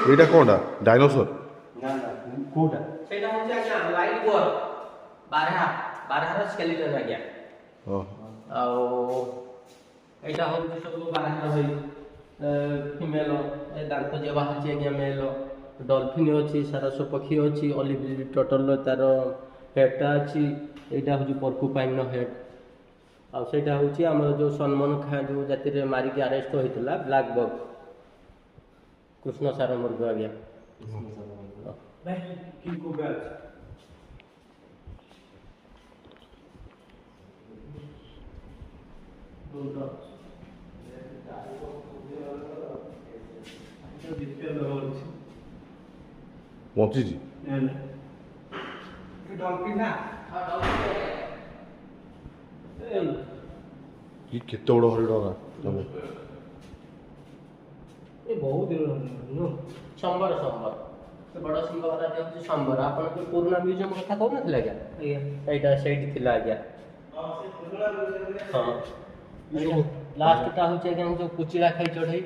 এইটা কোনটা ডাইনোসর? না না কোটা ସେଇଟା ହଉଛି ଆଜ୍ଞା ଲାଇଟ୍ ବୋର୍ ବାରହାର ସ୍କେଲିଟନ୍ ଆଜ୍ଞା। ଆଉ ଏଇଟା ହଉଛି ସବୁ ବାରହାର ଭାଇ ଫିମେଲ ଦାନ୍ତ ଯେ ବାହାରିଛି ଆଜ୍ଞା ମେଲ। ଡଲଫିନ୍ ଅଛି, ସାରସ ପକ୍ଷୀ ଅଛି, ଅଲିଭ୍ ଟର୍ଟଲ ତାର ହେଡ୍ଟା ଅଛି। ଏଇଟା ହଉଛି ପର୍କୁପାଇନ୍ର ହେଡ୍। ଆଉ ସେଇଟା ହଉଛି ଆମର ଯେଉଁ ସଲମନ ଖାଁ ଯେଉଁ ଜାତିରେ ମାରିକି ଆରେଷ୍ଟ ହୋଇଥିଲା ବ୍ଲାକ୍ ବକ୍ କୃଷ୍ଣ ସାର ମୃଗ ଆଜ୍ଞା। ଭାଇ କି କୋଟା ଅଛି ବଞ୍ଚିଛି ଡଲଫିନ୍ ନା କି କେତେ ବଡ଼ ହରିଣ ତମେ ଏ ବହୁତ ଦିନ ସମ୍ବର ସେ ବଡ଼ ସିଂହ ବାଲା ହେଉଛି ସମ୍ବର। ଆପଣ ଯେଉଁ ପୁରୁଣା ମ୍ୟୁଜିୟମ୍ କଥା କହୁନଥିଲେ ଆଜ୍ଞା, ଏଇଟା ସେଇଠି ଥିଲା ଆଜ୍ଞା। ହଁ ଲାଷ୍ଟଟା ହେଉଛି ଆଜ୍ଞା ଯେଉଁ କୁଚିଳା ଖାଇ ଚଢ଼େଇ।